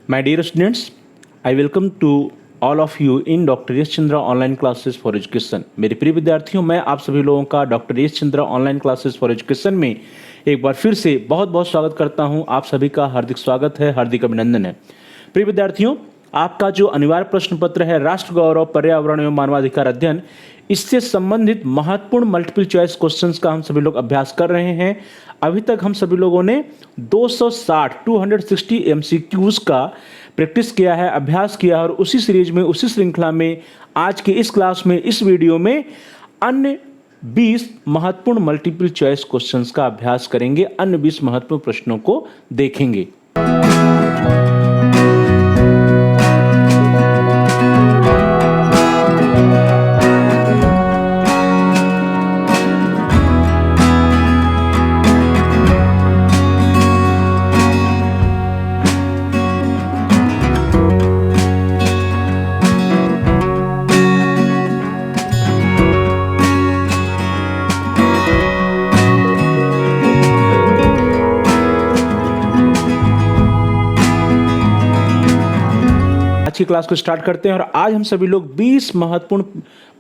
My dear students, I welcome to all of you in doctor Yash Chandra online classes for education. मेरे प्रिय विद्यार्थियों, मैं आप सभी लोगों का doctor Yash Chandra online classes for education में एक बार फिर से बहुत बहुत स्वागत करता हूं। आप सभी का हार्दिक स्वागत है, हार्दिक अभिनंदन है। प्रिय विद्यार्थियों, आपका जो अनिवार्य प्रश्न पत्र है राष्ट्र गौरव, पर्यावरण एवं मानवाधिकार अध्ययन, इससे संबंधित महत्वपूर्ण मल्टीपल चॉइस क्वेश्चंस का हम सभी लोग अभ्यास कर रहे हैं। अभी तक हम सभी लोगों ने 260 एमसीक्यूज का प्रैक्टिस किया है, अभ्यास किया है, और उसी सीरीज में, उसी श्रृंखला में आज के इस क्लास में, इस वीडियो में अन्य 20 महत्वपूर्ण मल्टीपल चॉइस क्वेश्चंस का अभ्यास करेंगे, अन्य 20 महत्वपूर्ण प्रश्नों को देखेंगे। आज की क्लास को स्टार्ट करते हैं और आज हम सभी लोग 20 महत्वपूर्ण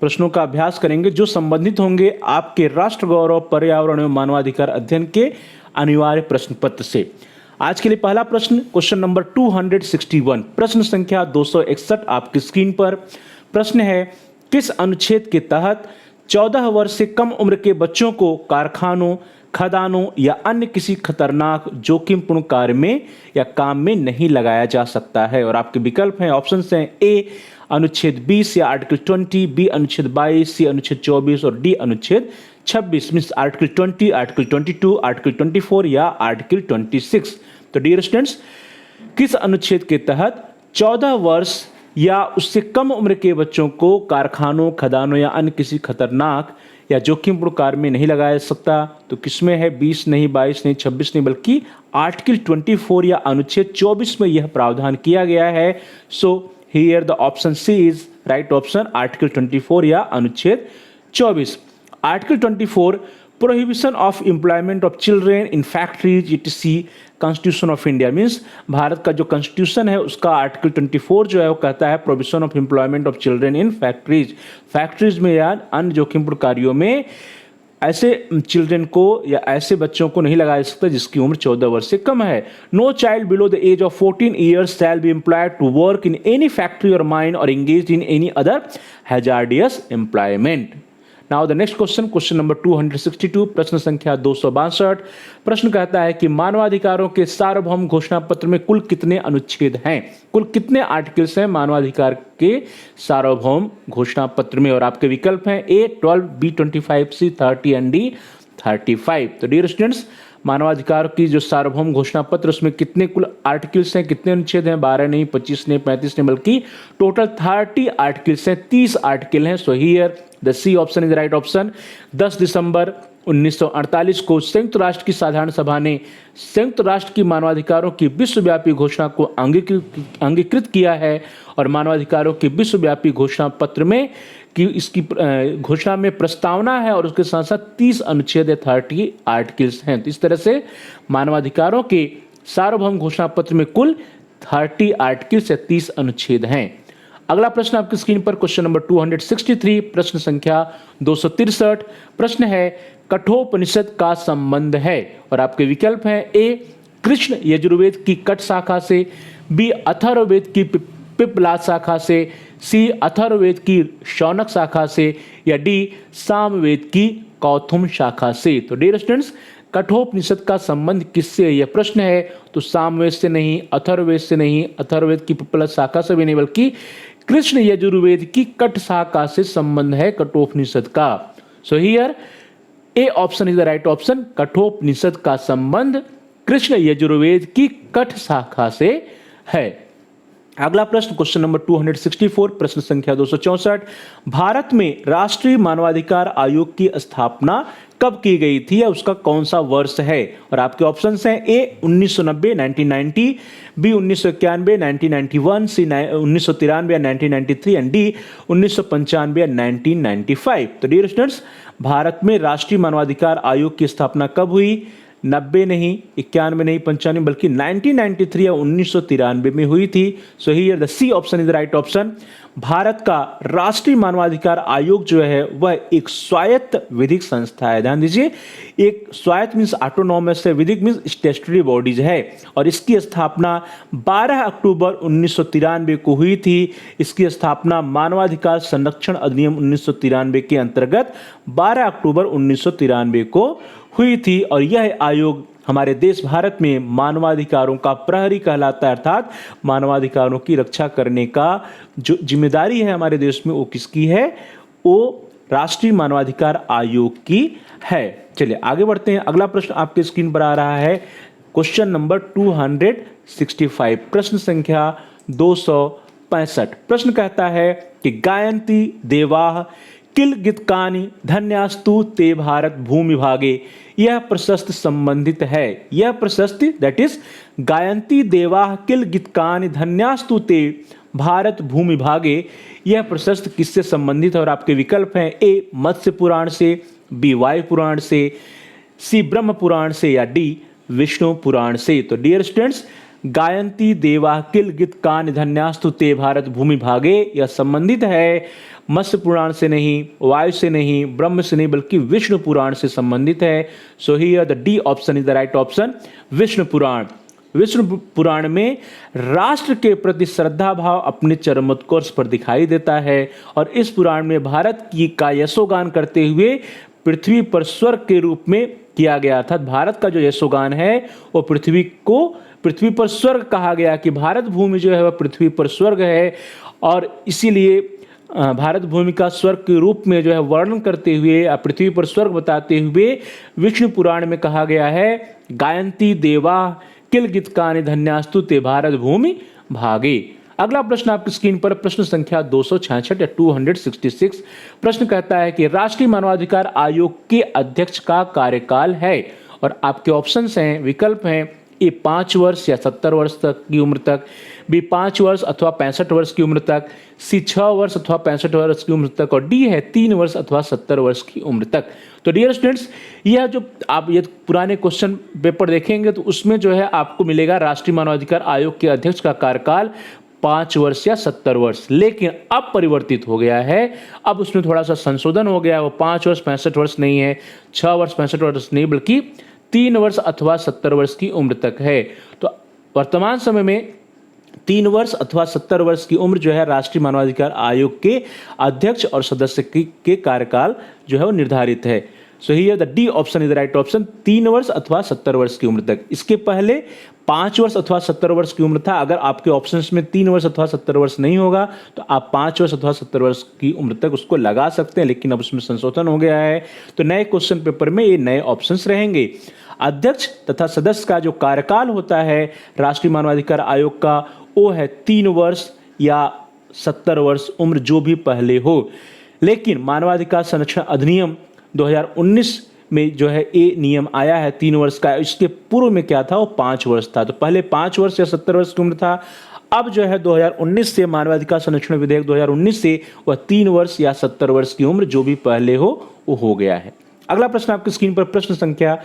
प्रश्नों का अभ्यास करेंगे जो संबंधित होंगे आपके राष्ट्र गौरव, पर्यावरण एवं मानवाधिकार अध्ययन के अनिवार्य प्रश्न पत्र से। आज के लिए पहला प्रश्न, क्वेश्चन नंबर 261, प्रश्न संख्या 261 आपकी स्क्रीन पर। प्रश्न है, किस अनुच्छेद के तहत 14 वर्ष से कम उम्र के बच्चों को कारखानों, खदानों या अन्य किसी खतरनाक जोखिमपूर्ण कार्य में या काम में नहीं लगाया जा सकता है? और आपके विकल्प हैं, ऑप्शंस हैं, ए अनुच्छेद 20 या आर्टिकल 20, बी अनुच्छेद 22, सी अनुच्छेद 24 और डी अनुच्छेद 26। मीन्स आर्टिकल 20, आर्टिकल 22, आर्टिकल 24 या आर्टिकल 26। तो डियर स्टूडेंट्स, किस अनुच्छेद के तहत 14 वर्ष या उससे कम उम्र के बच्चों को कारखानों, खदानों या अन्य किसी खतरनाक या जोखिमपूर्ण कार्य में नहीं लगाया जा सकता? तो किसमें है? 20 नहीं, 22 नहीं, 26 नहीं, बल्कि आर्टिकल 24 या अनुच्छेद 24 में यह प्रावधान किया गया है। So here the option C is right option, article 24 या अनुच्छेद 24। Article 24 prohibition of employment of children in factories etc constitution of India. Means भारत का जो कॉन्स्टिट्यूशन है उसका आर्टिकल 24 जो है वो कहता है prohibition of employment of children in factories में या अन्य जोखिमपूर्ण कार्यों में ऐसे चिल्ड्रेन को या ऐसे बच्चों को नहीं लगाया जा सकता जिसकी उम्र 14 वर्ष से कम है। No child below the age of 14 years shall be employed to work in any factory और माइन और engaged in any other hazardous employment. Now the next question, question number 262, प्रश्न संख्या 262। प्रश्न कहता है कि मानवाधिकारों के सार्वभौम घोषणा पत्र में कुल कितने अनुच्छेद हैं? कुल कितने आर्टिकल्स हैं मानवाधिकार के सार्वभौम घोषणा पत्र में? और आपके विकल्प हैं, ए 12, बी 25, सी 30 एंड डी 35। तो डियर स्टूडेंट्स, मानवाधिकार की जो सार्वभौम घोषणा पत्र, उसमें कितने कुल आर्टिकल्स हैं, कितने अनुच्छेद हैं? 12 नहीं, 25 नहीं, 35 नहीं, बल्कि टोटल 30 आर्टिकल्स हैं, 30 आर्टिकल हैं। So here the C option is the right option. 10 दिसंबर 1948 को संयुक्त राष्ट्र की साधारण सभा ने संयुक्त राष्ट्र की मानवाधिकारों की विश्वव्यापी घोषणा को अंगीकृत किया है और मानवाधिकारों की विश्वव्यापी घोषणा पत्र में कि इसकी घोषणा में प्रस्तावना है और उसके साथ साथ 30 अनुच्छेद या 30 आर्टिकल्स हैं। तो इस तरह से मानवाधिकारों के सार्वभौम घोषणा पत्र में कुल 30 आर्टिकल्स या 30 अनुच्छेद हैं। अगला प्रश्न आपकी स्क्रीन पर, क्वेश्चन नंबर 263, प्रश्न संख्या 263। प्रश्न है, कठोपनिषद का संबंध है? और आपके विकल्प हैं, ए कृष्ण यजुर्वेद की कट शाखा से, बी अथर्ववेद की पिप्पलाद शाखा से, सी अथर्ववेद की शौनक शाखा से, या डी सामवेद की कौथुम शाखा से। तो डियर स्टूडेंट्स, कठोपनिषद का संबंध किससे? यह प्रश्न है। तो सामवेद से नहीं, अथर्ववेद से नहीं, अथर्ववेद की पिप्पलाद शाखा से भी नहीं, बल्कि कृष्ण यजुर्वेद की कट शाखा से संबंध है कठोपनिषद का। So here A option is the right option, Kathopanishad का संबंध कृष्ण यजुर्वेद की कट शाखा से है। अगला प्रश्न, क्वेश्चन नंबर 264, प्रश्न संख्या 264। भारत में राष्ट्रीय मानवाधिकार आयोग की स्थापना कब की गई थी या उसका कौन सा वर्ष है? और आपके ऑप्शंस हैं, ए 1990 1990, बी 1991 1991, सी 1993 या 1993 एंड डी 1995 या 1995। तो डियर स्टूडेंट्स, भारत में राष्ट्रीय मानवाधिकार आयोग की स्थापना कब हुई? 90 नहीं, 91 नहीं, 95 बल्कि 1993 या 1993 में हुई थी। So here the C option is the right option. भारत का राष्ट्रीय मानवाधिकार आयोग जो है वह एक स्वायत्त विधिक संस्था है। ध्यान दीजिए, एक स्वायत्त मीन्स ऑटोनॉमस है, विधिक मीन्स स्टैट्यूटरी बॉडीज है, और इसकी स्थापना 12 अक्टूबर 1993 को हुई थी। इसकी स्थापना मानवाधिकार संरक्षण अधिनियम 1993 के अंतर्गत 12 अक्टूबर 1993 को हुई थी, और यह आयोग हमारे देश भारत में मानवाधिकारों का प्रहरी कहलाता है, अर्थात मानवाधिकारों की रक्षा करने का जो जिम्मेदारी है हमारे देश में वो किसकी है, वो राष्ट्रीय मानवाधिकार आयोग की है। चलिए आगे बढ़ते हैं। अगला प्रश्न आपके स्क्रीन पर आ रहा है, क्वेश्चन नंबर 265, प्रश्न संख्या 265। प्रश्न कहता है कि गायन्ति देवाः किल गीतकानि धन्यास्तु ते भारत भूमि भागे। यह प्रशस्ति संबंधित है, यह प्रशस्ति दैट इज गायन्ति देवाः किल गीतकानि धन्यास्तु ते भारत भूमि भागे। यह प्रशस्ति किससे संबंधित है, और आपके विकल्प हैं ए मत्स्य पुराण से, बी वायु पुराण से, सी ब्रह्म पुराण से, या डी विष्णु पुराण से। तो डियर स्टूडेंट्स, गायन्ति देवाः किल गीतकानि धन्यास्तु ते भारत भूमि भागे, यह संबंधित है मत्स्य पुराण से नहीं, वायु से नहीं, ब्रह्म से नहीं, बल्कि विष्णु पुराण से संबंधित है। So here the D option is the right option, Vishnu Purana. Vishnu Purana में राष्ट्र के प्रति श्रद्धा भाव अपने चरमोत्कर्ष पर दिखाई देता है, और इस पुराण में भारत की का यशोगान करते हुए पृथ्वी पर स्वर्ग के रूप में किया गया। अर्थात भारत का जो यशोगान है वो पृथ्वी पर स्वर्ग कहा गया, कि भारत भूमि जो है वह पृथ्वी पर स्वर्ग है, और इसीलिए भारत भूमि का स्वर्ग के रूप में जो है वर्णन करते हुए, पृथ्वी पर स्वर्ग बताते हुए विष्णु पुराण में कहा गया है, गायन्ति देवाः किल गीतकानि धन्यास्तु ते भारत भूमि भागे। अगला प्रश्न आपकी स्क्रीन पर, प्रश्न संख्या 266 या 266। प्रश्न कहता है कि राष्ट्रीय मानवाधिकार आयोग के अध्यक्ष का कार्यकाल है, और आपके ऑप्शंस हैं, विकल्प हैं ए 5 वर्ष या 70 वर्ष तक की उम्र तक, बी 5 वर्ष अथवा 65 वर्ष की उम्र तक, सी 6 वर्ष अथवा 65 वर्ष की उम्र तक, और डी है 3 वर्ष अथवा 70 वर्ष की उम्र तक। तो डियर स्टूडेंट्स, यह जो आप ये पुराने क्वेश्चन पेपर देखेंगे तो उसमें जो है आपको मिलेगा राष्ट्रीय मानवाधिकार आयोग के अध्यक्ष का कार्यकाल 5 वर्ष या 70 वर्ष, लेकिन अब परिवर्तित हो गया है, अब उसमें थोड़ा सा संशोधन हो गया है, वो 5 वर्ष 65 वर्ष नहीं है, 6 वर्ष 65 वर्ष नहीं, बल्कि 3 वर्ष अथवा 70 वर्ष की उम्र तक है। तो वर्तमान समय में 3 वर्ष अथवा 70 वर्ष की उम्र जो है राष्ट्रीय मानवाधिकार आयोग के अध्यक्ष और सदस्य के कार्यकाल जो है वो निर्धारित है। So here the D option is the right option, 3 वर्ष अथवा 70 वर्ष की उम्र तक। इसके पहले 5 वर्ष अथवा 70 वर्ष की उम्र था। अगर आपके ऑप्शंस में 3 वर्ष अथवा 70 वर्ष नहीं होगा तो आप 5 वर्ष अथवा 70 वर्ष की उम्र तक उसको लगा सकते हैं, लेकिन अब उसमें संशोधन हो गया है, तो नए क्वेश्चन पेपर में ये नए ऑप्शंस रहेंगे। अध्यक्ष तथा सदस्य का जो कार्यकाल होता है राष्ट्रीय मानवाधिकार आयोग का, वो है 3 वर्ष या 70 वर्ष, उम्र जो भी पहले हो। लेकिन मानवाधिकार संरक्षण अधिनियम 2019 में जो है ये नियम आया है 3 वर्ष का, इसके पूर्व में क्या था, वो 5 वर्ष था। तो पहले 5 वर्ष या 70 वर्ष की उम्र था, अब जो है 2019 से मानवाधिकार संरक्षण विधेयक 2019 से वह 3 वर्ष या 70 वर्ष की उम्र जो भी पहले हो वो हो गया है। अगला प्रश्न आपकी स्क्रीन पर, प्रश्न संख्या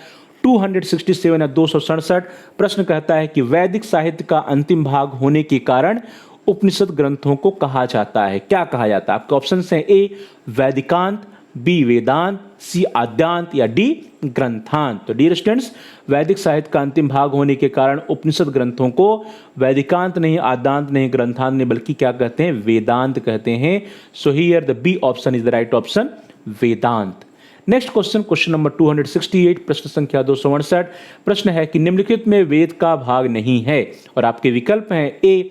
267 या 267। प्रश्न कहता है कि वैदिक साहित्य का अंतिम भाग होने के कारण उपनिषद ग्रंथों को कहा जाता है, क्या कहा जाता है? आपके ऑप्शन हैं ए वैदिकांत, बी वेदांत, सी आद्यांत, या डी ग्रंथांत। तो डियर स्टूडेंट्स, वैदिक साहित्य का अंतिम भाग होने के कारण उपनिषद ग्रंथों को वैदिकांत नहीं, आद्यांत नहीं, ग्रंथांत नहीं, बल्कि क्या कहते हैं, वेदांत कहते हैं। So here the B option is the right option, Vedanta. Next question, question number 268, प्रश्न संख्या 268। प्रश्न है कि निम्नलिखित में वेद का भाग नहीं है, और आपके विकल्प हैं ए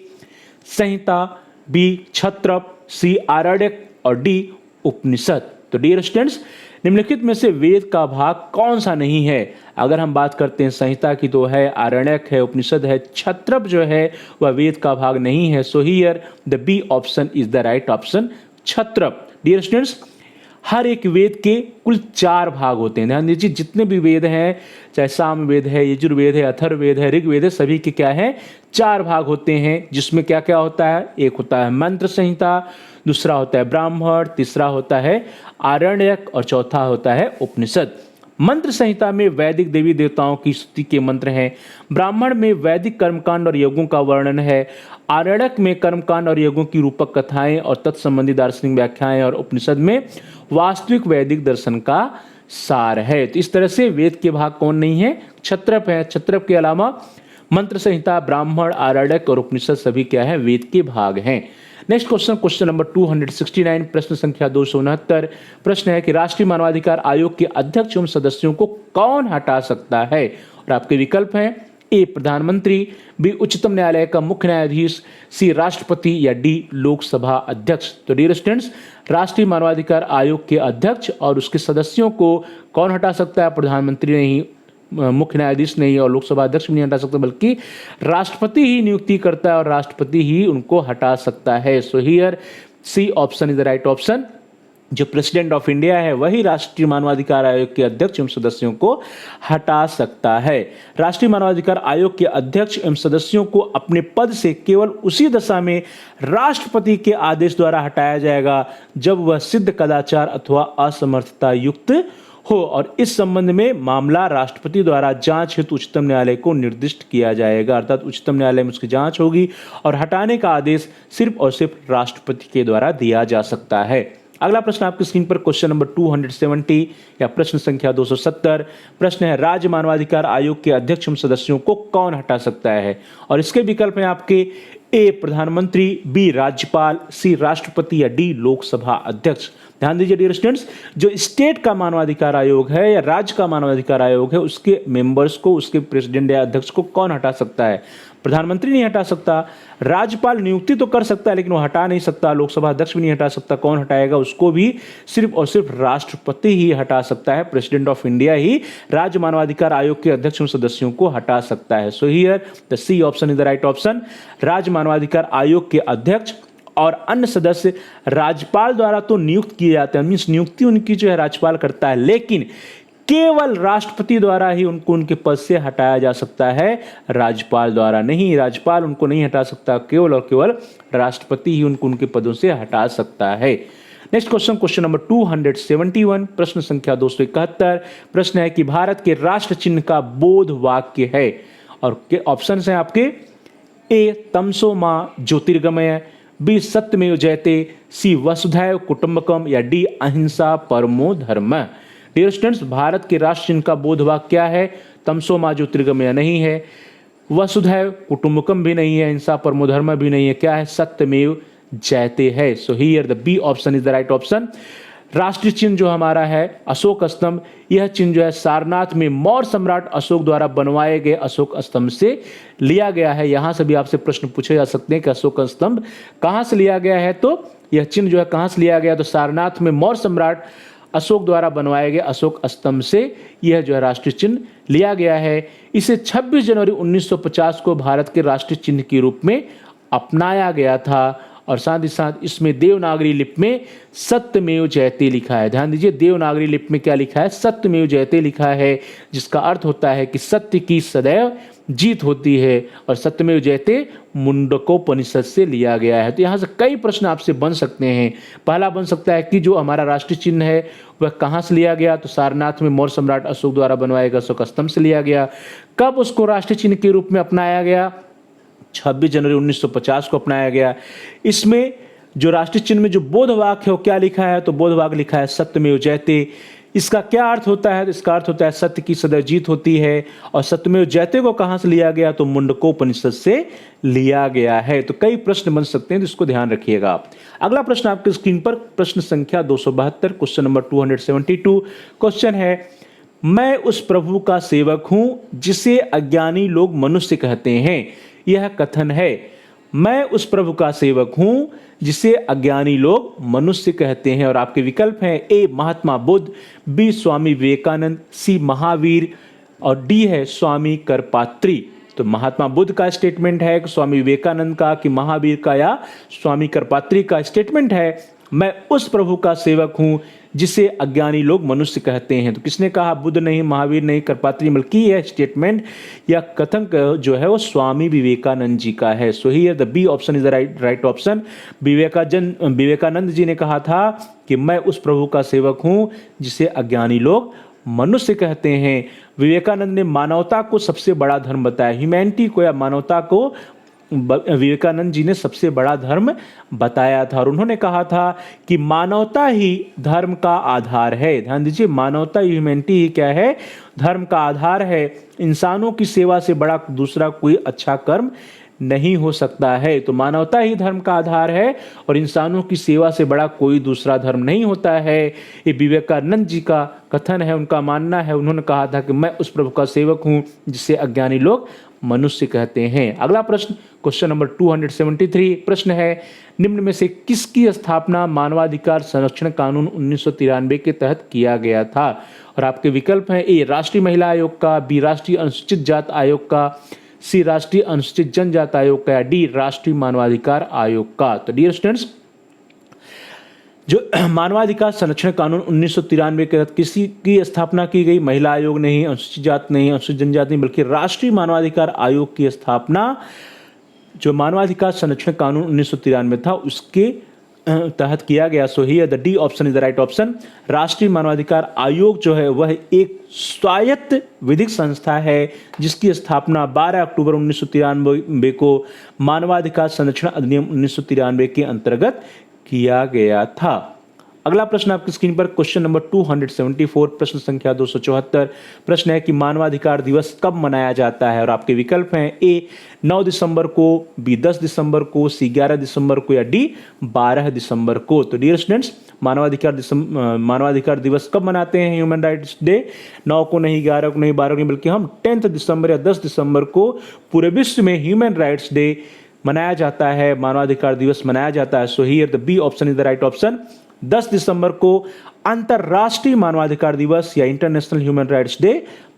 संहिता, बी क्षत्रप, सी आरण्यक, और डी उपनिषद। तो डियर स्टूडेंट्स, निम्नलिखित में से वेद का भाग कौन सा नहीं है? अगर हम बात करते हैं संहिता की तो है, आरण्यक है, उपनिषद है, क्षत्रप जो है वह वेद का भाग नहीं है। So here the B option is the right option, क्षत्रप। डियर स्टूडेंट्स, हर एक वेद के कुल 4 भाग होते हैं। ध्यान दीजिए, जितने भी वेद हैं, चाहे साम वेद है, यजुर्वेद है, अथर्ववेद है, ऋग्वेद है, सभी के क्या है, 4 भाग होते हैं, जिसमें क्या क्या होता है, एक होता है मंत्र संहिता, दूसरा होता है ब्राह्मण, तीसरा होता है आरण्यक, और चौथा होता है उपनिषद। मंत्र संहिता में वैदिक देवी देवताओं की स्तुति के मंत्र हैं। ब्राह्मण में वैदिक कर्मकांड और यज्ञों का वर्णन है। आरण्यक में कर्मकांड और यज्ञों की रूपक कथाएं और तत्संबंधी दार्शनिक व्याख्याएं और उपनिषद में वास्तविक वैदिक दर्शन का सार है। तो इस तरह से वेद के भाग कौन नहीं है? क्षत्रप है। क्षत्रप के अलावा मंत्र संहिता, ब्राह्मण, आरण्यक और उपनिषद सभी क्या है? वेद के भाग हैं। नेक्स्ट क्वेश्चन, क्वेश्चन नंबर 269, प्रश्न संख्या 269। प्रश्न है कि राष्ट्रीय मानवाधिकार आयोग के अध्यक्ष एवं सदस्यों को कौन हटा सकता है? और आपके विकल्प हैं ए प्रधानमंत्री, बी उच्चतम न्यायालय का मुख्य न्यायाधीश, सी राष्ट्रपति या डी लोकसभा अध्यक्ष। तो डियर स्टूडेंट्स, राष्ट्रीय मानवाधिकार आयोग के अध्यक्ष और उसके सदस्यों को कौन हटा सकता है? प्रधानमंत्री नहीं, मुख्य न्यायाधीश नहीं और लोकसभा अध्यक्ष भी नहीं हटा सकता, बल्कि राष्ट्रपति ही नियुक्ति करता है और राष्ट्रपति ही उनको हटा सकता है। So here C option is the right option. जो प्रेसिडेंट ऑफ इंडिया है वही राष्ट्रीय मानवाधिकार आयोग के अध्यक्ष एवं सदस्यों को हटा सकता है। राष्ट्रीय मानवाधिकार आयोग के अध्यक्ष एवं सदस्यों को अपने पद से केवल उसी दशा में राष्ट्रपति के आदेश द्वारा हटाया जाएगा जब वह सिद्ध कदाचार अथवा असमर्थता युक्त हो, और इस संबंध में मामला राष्ट्रपति द्वारा जांच हेतु उच्चतम न्यायालय को निर्दिष्ट किया जाएगा। अर्थात उच्चतम न्यायालय में उसकी जांच होगी और हटाने का आदेश सिर्फ और सिर्फ राष्ट्रपति के द्वारा दिया जा सकता है। अगला प्रश्न आपकी स्क्रीन पर क्वेश्चन नंबर 270 या प्रश्न संख्या 270। प्रश्न है राज्य मानवाधिकार आयोग के अध्यक्ष एवं सदस्यों को कौन हटा सकता है? और इसके विकल्प हैं आपके ए प्रधानमंत्री, बी राज्यपाल, सी राष्ट्रपति या डी लोकसभा अध्यक्ष। ध्यान दीजिए डियर स्टूडेंट्स, जो स्टेट का मानवाधिकार आयोग है या राज्य का मानवाधिकार आयोग है उसके मेंबर्स को, उसके प्रेसिडेंट या अध्यक्ष को कौन हटा सकता है? प्रधानमंत्री नहीं हटा सकता, राज्यपाल नियुक्ति तो कर सकता है लेकिन वो हटा नहीं सकता, लोकसभा अध्यक्ष भी नहीं हटा सकता। कौन हटाएगा? उसको भी सिर्फ और सिर्फ राष्ट्रपति ही हटा सकता है। प्रेसिडेंट ऑफ इंडिया ही राज्य मानवाधिकार आयोग के अध्यक्ष एवं सदस्यों को हटा सकता है। So here the C option is the right option. राज्य मानवाधिकार आयोग के अध्यक्ष और अन्य सदस्य राज्यपाल द्वारा तो नियुक्त किए जाते हैं, मीन्स नियुक्ति उनकी जो है राज्यपाल करता है, लेकिन केवल राष्ट्रपति द्वारा ही उनको उनके पद से हटाया जा सकता है, राज्यपाल द्वारा नहीं। राज्यपाल उनको नहीं हटा सकता, केवल और केवल राष्ट्रपति ही उनको उनके पदों से हटा सकता है। नेक्स्ट क्वेश्चन, क्वेश्चन नंबर 271, प्रश्न संख्या 271। प्रश्न है कि भारत के राष्ट्र चिन्ह का बोध वाक्य है, और ऑप्शन है आपके ए तमसो मा ज्योतिर्गमय, बी सत्यमेव जयते, सी वसुधैव कुटुंबकम या डी अहिंसा परमो धर्म। डियर स्टूडेंट्स, भारत के राष्ट्र चिन्ह का बोध वाक्य क्या है? तमसो मा ज्योतिर्गमय नहीं है, वसुधैव कुटुंबकम भी नहीं है, अहिंसा परमो धर्म भी नहीं है, क्या है? सत्यमेव जयते है। So here the B option is the right option. राष्ट्रीय चिन्ह जो हमारा है अशोक स्तंभ, यह चिन्ह जो है सारनाथ में मौर्य सम्राट अशोक द्वारा बनवाए गए अशोक स्तंभ से लिया गया है। यहां से भी आपसे प्रश्न पूछे जा सकते हैं कि अशोक स्तंभ कहां से लिया गया है, तो यह चिन्ह जो है कहां से लिया गया? तो सारनाथ में मौर्य सम्राट अशोक द्वारा बनवाए गए अशोक स्तंभ से यह जो है राष्ट्रीय चिन्ह लिया गया है। इसे 26 जनवरी 1950 को भारत के राष्ट्रीय चिन्ह के रूप में अपनाया गया था, और साथ ही साथ इसमें देवनागरी लिपि में सत्यमेव जयते लिखा है। ध्यान दीजिए, देवनागरी लिपि में क्या लिखा है? सत्यमेव जयते लिखा है, जिसका अर्थ होता है कि सत्य की सदैव जीत होती है, और सत्यमेव जयते मुंडकोपनिषद से लिया गया है। तो यहाँ से कई प्रश्न आपसे बन सकते हैं। पहला बन सकता है कि जो हमारा राष्ट्रीय चिन्ह है वह कहाँ से लिया गया? तो सारनाथ में मौर्य सम्राट अशोक द्वारा बनवाए गए अशोक स्तंभ से लिया गया। कब उसको राष्ट्रीय चिन्ह के रूप में अपनाया गया? 26 जनवरी 1950 को अपनाया गया। इसमें जो राष्ट्रीय चिन्ह में जो बोध वाक्य है वो क्या लिखा है? तो बोध वाक्य लिखा है सत्यमेव जयते। इसका क्या अर्थ होता है? इसका अर्थ होता है सत्य की सदैव जीत होती है, और सत्यमेव जयते को कहां से लिया गया? तो मुंडकोपनिषद से लिया गया है। तो कई प्रश्न बन सकते हैं, तो इसको ध्यान रखिएगा आप। अगला प्रश्न आपकी स्क्रीन पर प्रश्न संख्या 272, क्वेश्चन नंबर 272। क्वेश्चन है, मैं उस प्रभु का सेवक हूं जिसे अज्ञानी लोग मनुष्य कहते हैं। यह कथन है, मैं उस प्रभु का सेवक हूं जिसे अज्ञानी लोग मनुष्य कहते हैं। और आपके विकल्प हैं ए महात्मा बुद्ध, बी स्वामी विवेकानंद, सी महावीर और डी है स्वामी करपात्री। तो महात्मा बुद्ध का स्टेटमेंट है, स्वामी विवेकानंद का, कि महावीर का या स्वामी करपात्री का स्टेटमेंट है, मैं उस प्रभु का सेवक हूं जिसे अज्ञानी लोग मनुष्य कहते हैं। तो किसने कहा? बुद्ध नहीं, महावीर नहीं, करपात्री, बल्कि यह स्टेटमेंट या कथन जो है वो स्वामी विवेकानंद जी का है। So here the B option is the right option. Vivekananda ji ने कहा था कि मैं उस प्रभु का सेवक हूं जिसे अज्ञानी लोग मनुष्य कहते हैं। विवेकानंद ने मानवता को सबसे बड़ा धर्म बताया। ह्यूमैनिटी को या मानवता को विवेकानंद जी ने सबसे बड़ा धर्म बताया था और उन्होंने कहा था कि मानवता ही धर्म का आधार है। ध्यान दीजिए, मानवता ह्यूमैनिटी ही क्या है? धर्म का आधार है। इंसानों की सेवा से बड़ा दूसरा कोई अच्छा कर्म नहीं हो सकता है। तो मानवता ही धर्म का आधार है और इंसानों की सेवा से बड़ा कोई दूसरा धर्म नहीं होता है। ये विवेकानंद जी का कथन है, उनका मानना है। उन्होंने कहा था कि मैं उस प्रभु का सेवक हूं जिसे अज्ञानी लोग मनुष्य कहते हैं। अगला प्रश्न, क्वेश्चन नंबर 273, प्रश्न है निम्न में से किसकी स्थापना मानवाधिकार संरक्षण कानून 1993 के तहत किया गया था? और आपके विकल्प हैं ए राष्ट्रीय महिला आयोग का, बी राष्ट्रीय अनुसूचित जात आयोग का, सी राष्ट्रीय अनुसूचित जनजाति आयोग का, या डी राष्ट्रीय मानवाधिकार आयोग का। तो डियर स्टूडेंट्स, जो मानवाधिकार संरक्षण कानून 1993 के तहत किसी की स्थापना की गई? महिला आयोग नहीं, अनुसूचित जाति नहीं, अनुसूचित जनजाति नहीं, बल्कि राष्ट्रीय मानवाधिकार आयोग की स्थापना जो मानवाधिकार संरक्षण कानून 1993 था उसके तहत किया गया। सो here the D option is the right option. राष्ट्रीय मानवाधिकार आयोग जो है वह एक स्वायत्त विधिक संस्था है जिसकी स्थापना 12 अक्टूबर 1993 को मानवाधिकार संरक्षण अधिनियम 1993 के अंतर्गत किया गया था। अगला प्रश्न आपकी स्क्रीन पर क्वेश्चन नंबर 274, प्रश्न संख्या 274, प्रश्न है कि मानवाधिकार दिवस कब मनाया जाता है? और आपके विकल्प हैं ए 9 दिसंबर को, बी 10 दिसंबर को, सी 11 दिसंबर को, या डी 12 दिसंबर को। तो डियर स्टूडेंट्स, मानवाधिकार दिवस कब मनाते हैं? ह्यूमन राइट्स डे 9 को नहीं, 11 को नहीं, 12 को नहीं, बल्कि हम 10 दिसंबर या 10 दिसंबर को पूरे विश्व में ह्यूमन राइट्स डे मनाया जाता है, मानवाधिकार दिवस मनाया जाता है। So here the B option is the right option. 10 दिसंबर को अंतरराष्ट्रीय मानवाधिकार दिवस या इंटरनेशनल ह्यूमन राइट्स डे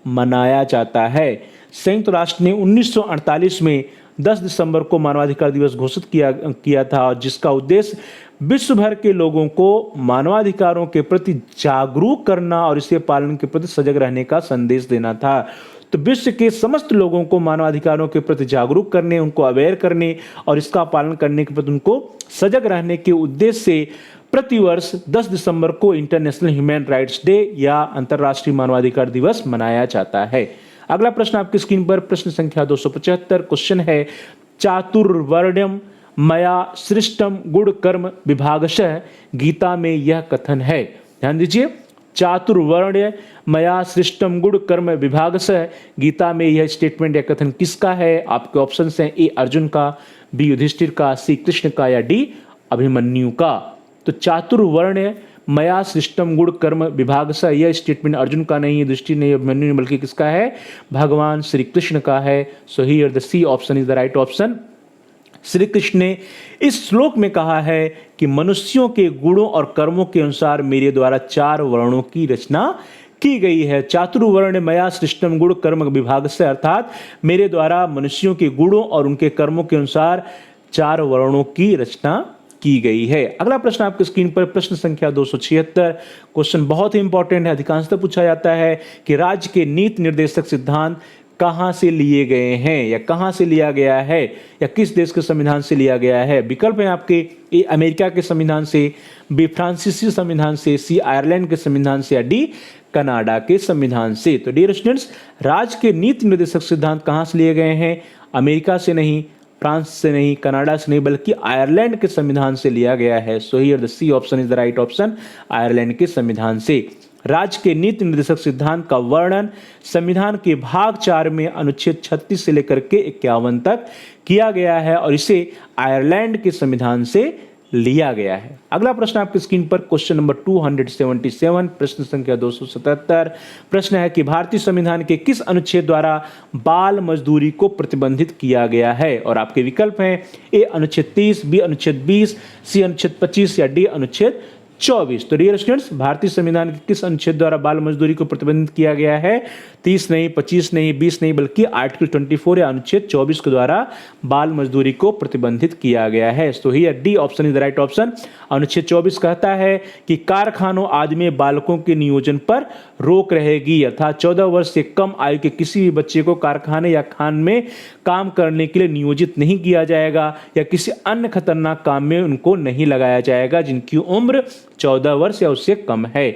मनाया जाता है। संयुक्त राष्ट्र ने 1948 में 10 दिसंबर को मानवाधिकार दिवस घोषित किया था और जिसका उद्देश्य विश्व भर के लोगों को मानवाधिकारों के प्रति जागरूक करना और इसके पालन के प्रति सजग रहने का संदेश देना था। तो विश्व के समस्त लोगों को मानवाधिकारों के प्रति जागरूक करने, उनको अवेयर करने और इसका पालन करने के प्रति उनको सजग रहने के उद्देश्य से प्रतिवर्ष 10 दिसंबर को इंटरनेशनल ह्यूमन राइट्स डे या अंतर्राष्ट्रीय मानवाधिकार दिवस मनाया जाता है। अगला प्रश्न आपकी स्क्रीन पर प्रश्न संख्या 275, क्वेश्चन है चातुर्वर्ण्यम मया सृष्टम गुण कर्म विभागशः गीता में यह कथन है। ध्यान दीजिए, चातुर्वर्ण्य मया सृष्टम गुण कर्म विभागशः गीता में यह स्टेटमेंट या कथन किसका है? आपके ऑप्शंस हैं ए अर्जुन का, बी युधिष्ठिर का, सी कृष्ण का, या डी अभिमन्यु का। तो चातुर्वर्ण्य मया सृष्टम गुण कर्म विभागशः यह स्टेटमेंट अर्जुन का नहीं, युधिष्ठिर नहीं, अभिमन्यु नहीं, बल्कि किसका है? भगवान श्री कृष्ण का है। So here the C option is the right option. Shri Krishna ने इस श्लोक में कहा है कि मनुष्यों के गुणों और कर्मों के अनुसार मेरे द्वारा 4 वर्णों की रचना की गई है। चातुर्वर्ण मया सृष्टम गुण कर्म विभाग से, अर्थात मेरे द्वारा मनुष्यों के गुणों और उनके कर्मों के अनुसार 4 वर्णों की रचना की गई है। अगला प्रश्न आपकी स्क्रीन पर प्रश्न संख्या 276, क्वेश्चन बहुत ही इंपॉर्टेंट है, अधिकांशतः पूछा जाता है कि राज्य के नीति निर्देशक सिद्धांत कहां से लिए गए हैं या कहां से लिया गया है या किस देश के संविधान से लिया गया है? विकल्प है आपके ए अमेरिका के संविधान से, बी फ्रांसीसी संविधान से, सी आयरलैंड के संविधान से, या डी कनाडा के संविधान से। तो डियर स्टूडेंट्स, राज्य के नीति निर्देशक सिद्धांत कहां से लिए गए हैं? अमेरिका से नहीं, फ्रांस से नहीं, कनाडा से नहीं, बल्कि आयरलैंड के संविधान से लिया गया है। So here the C option is the right option, Ireland के संविधान से। राज्य के नीति निर्देशक सिद्धांत का वर्णन संविधान के भाग 4 में अनुच्छेद 36 से लेकर के 51 तक किया गया है और इसे आयरलैंड के संविधान से लिया गया है। अगला प्रश्न आपकी स्क्रीन पर क्वेश्चन नंबर 277, प्रश्न संख्या 277, प्रश्न है कि भारतीय संविधान के किस अनुच्छेद द्वारा बाल मजदूरी को प्रतिबंधित किया गया है? और आपके विकल्प हैं ए अनुच्छेद 30, बी अनुच्छेद 20, सी अनुच्छेद 25, या डी अनुच्छेद 24। तो डियर स्टूडेंट्स, भारतीय संविधान के किस अनुच्छेद द्वारा बाल मजदूरी को प्रतिबंधित किया गया है? 30 नहीं, 25 नहीं, 20 नहीं, बल्कि आर्टिकल 24 या अनुच्छेद 24 के द्वारा बाल मजदूरी को प्रतिबंधित किया गया है। तो here D option is the right option. अनुच्छेद 24 कहता है कि कारखानों आदि में बालकों के नियोजन पर रोक रहेगी, अर्थात 14 वर्ष से कम आयु के किसी भी बच्चे को कारखाने या खान में काम करने के लिए नियोजित नहीं किया जाएगा या किसी अन्य खतरनाक काम में उनको नहीं लगाया जाएगा जिनकी उम्र 14 वर्ष या उससे कम है।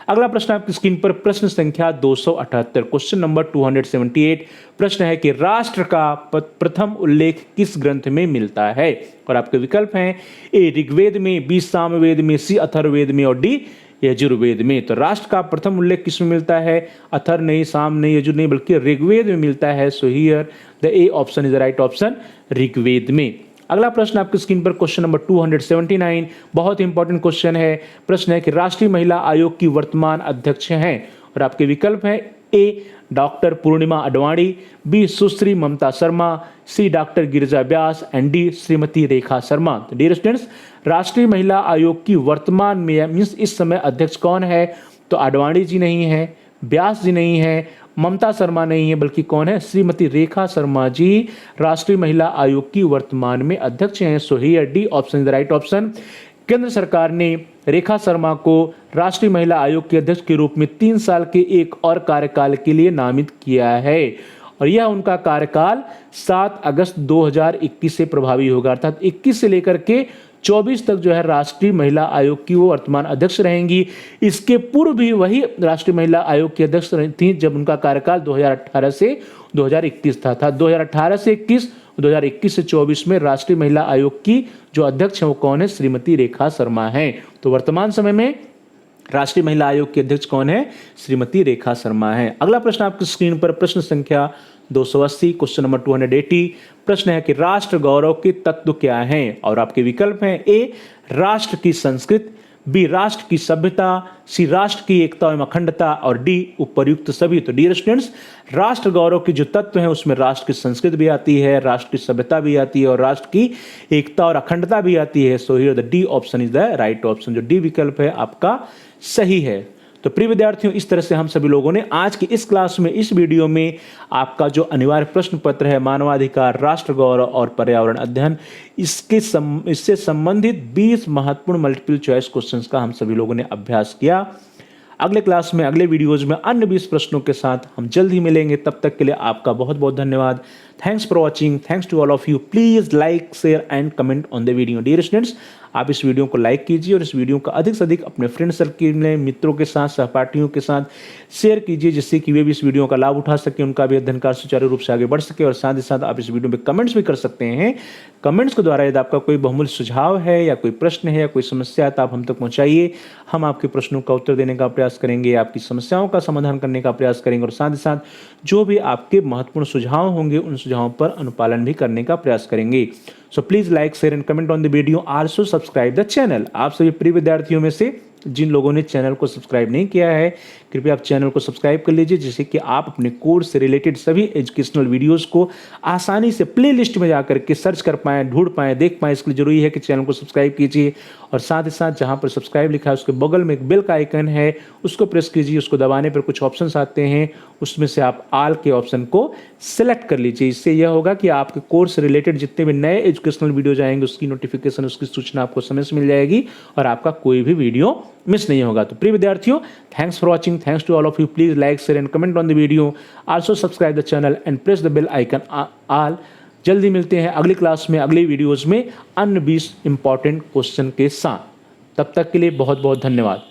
अगला प्रश्न आपकी स्क्रीन पर प्रश्न संख्या 278, क्वेश्चन नंबर 278। प्रश्न है कि राष्ट्र का प्रथम उल्लेख किस ग्रंथ में मिलता है? और आपके विकल्प हैं ए ऋग्वेद में, बी सामवेद में, सी अथर्ववेद में और डी यजुर्वेद में। तो राष्ट्र का प्रथम उल्लेख किस में मिलता है? अथर नहीं, साम नहीं, यजुर नहीं, बल्कि ऋग्वेद में मिलता है। So here the A option is the right option, Rigveda में। अगला प्रश्न आपकी स्क्रीन पर क्वेश्चन नंबर 279, बहुत इंपॉर्टेंट क्वेश्चन है। प्रश्न है कि राष्ट्रीय महिला आयोग की वर्तमान अध्यक्ष हैं और आपके विकल्प हैं A doctor Purnima Advani, B Sushri Mamta Sharma, C doctor Girija Vyas and D Shrimati Rekha Sharma. तो डियर स्टूडेंट्स, राष्ट्रीय महिला आयोग की वर्तमान में मीन्स इस समय अध्यक्ष कौन है? तो अडवाणी जी नहीं है, व्यास जी नहीं है, ममता शर्मा नहीं है, बल्कि कौन है? श्रीमती रेखा शर्मा जी राष्ट्रीय महिला आयोग की वर्तमान में अध्यक्ष हैं। So here D option is the right option. केंद्र सरकार ने रेखा शर्मा को राष्ट्रीय महिला आयोग के अध्यक्ष के रूप में 3 साल के एक और कार्यकाल के लिए नामित किया है और यह उनका कार्यकाल 7 अगस्त 2021 से प्रभावी होगा। अर्थात 21 से लेकर के 24 तक जो है राष्ट्रीय महिला आयोग की वो वर्तमान अध्यक्ष रहेंगी। इसके पूर्व भी वही राष्ट्रीय महिला आयोग की अध्यक्ष थी जब उनका कार्यकाल 2018 से 2021 था। 2018 से 21, 2021 से 24 में राष्ट्रीय महिला आयोग की जो अध्यक्ष है वो कौन है? श्रीमती रेखा शर्मा हैं। तो वर्तमान समय में राष्ट्रीय महिला आयोग की अध्यक्ष कौन है? श्रीमती रेखा शर्मा है। अगला प्रश्न आपकी स्क्रीन पर प्रश्न संख्या 280, क्वेश्चन नंबर 280। प्रश्न है कि राष्ट्र गौरव के तत्व क्या हैं? और आपके विकल्प हैं ए राष्ट्र की संस्कृति, बी राष्ट्र की सभ्यता, सी राष्ट्र की एकता एवं अखंडता और डी उपर्युक्त सभी। तो डियर स्टूडेंट्स, राष्ट्र गौरव के जो तत्व हैं उसमें राष्ट्र की संस्कृति भी आती है, राष्ट्र की सभ्यता भी आती है और राष्ट्र की एकता और अखंडता भी आती है। So here the D option is the right option. जो डी विकल्प है आपका सही है। तो प्रिय विद्यार्थियों, इस तरह से हम सभी लोगों ने आज की इस क्लास में, इस वीडियो में आपका जो अनिवार्य प्रश्न पत्र है मानवाधिकार, राष्ट्र गौरव और पर्यावरण अध्ययन, इससे संबंधित 20 महत्वपूर्ण मल्टीपल चॉइस क्वेश्चंस का हम सभी लोगों ने अभ्यास किया। अगले क्लास में, अगले वीडियोज में अन्य 20 प्रश्नों के साथ हम जल्द ही मिलेंगे। तब तक के लिए आपका बहुत बहुत धन्यवाद। Thanks for watching. Thanks to all of you. Please like, share and comment on the video. Dear students, आप इस वीडियो को लाइक कीजिए और इस वीडियो को अधिक से अधिक अपने फ्रेंड सर्किल में, मित्रों के साथ, सहपाठियों के साथ शेयर कीजिए, जिससे कि वे भी इस वीडियो का लाभ उठा सकें, उनका भी अध्ययन कार्य सुचारू रूप से आगे बढ़ सके। और साथ ही साथ आप इस वीडियो में कमेंट्स भी कर सकते हैं। कमेंट्स के द्वारा यदि आपका कोई बहुमूल्य सुझाव है या कोई प्रश्न है या कोई समस्या है तो आप हम तक पहुंचाइए। हम आपके प्रश्नों का उत्तर देने का प्रयास करेंगे, आपकी समस्याओं का समाधान करने का प्रयास करेंगे और साथ ही साथ जो भी आपके महत्वपूर्ण सुझाव होंगे उन सुझावों पर अनुपालन भी करने का प्रयास करेंगे। So please like, share and comment on the video. Also subscribe the channel. आप सभी प्रिय विद्यार्थियों में से जिन लोगों ने चैनल को सब्सक्राइब नहीं किया है, कृपया आप चैनल को सब्सक्राइब कर लीजिए, जिससे कि आप अपने कोर्स से रिलेटेड सभी एजुकेशनल वीडियोस को आसानी से प्लेलिस्ट में जाकर के सर्च कर पाएँ, ढूंढ पाएँ, देख पाएँ। इसके लिए जरूरी है कि चैनल को सब्सक्राइब कीजिए और साथ ही साथ जहाँ पर सब्सक्राइब लिखा है उसके बगल में एक बेल का आइकन है, उसको प्रेस कीजिए। उसको दबाने पर कुछ ऑप्शंस आते हैं, उसमें से आप ऑल के ऑप्शन को सिलेक्ट कर लीजिए। इससे यह होगा कि आपके कोर्स से रिलेटेड जितने भी नए एजुकेशनल वीडियो जाएंगे उसकी नोटिफिकेशन, उसकी सूचना आपको समय से मिल जाएगी और आपका कोई भी वीडियो मिस नहीं होगा। तो प्रिय विद्यार्थियों, thanks for watching. Thanks to all of you. Please like, share and comment on the video. Also subscribe the channel and press the bell icon all. जल्दी मिलते हैं अगली क्लास में, अगली वीडियोज में अन्य 20 इंपॉर्टेंट क्वेश्चन के साथ। तब तक के लिए बहुत बहुत धन्यवाद।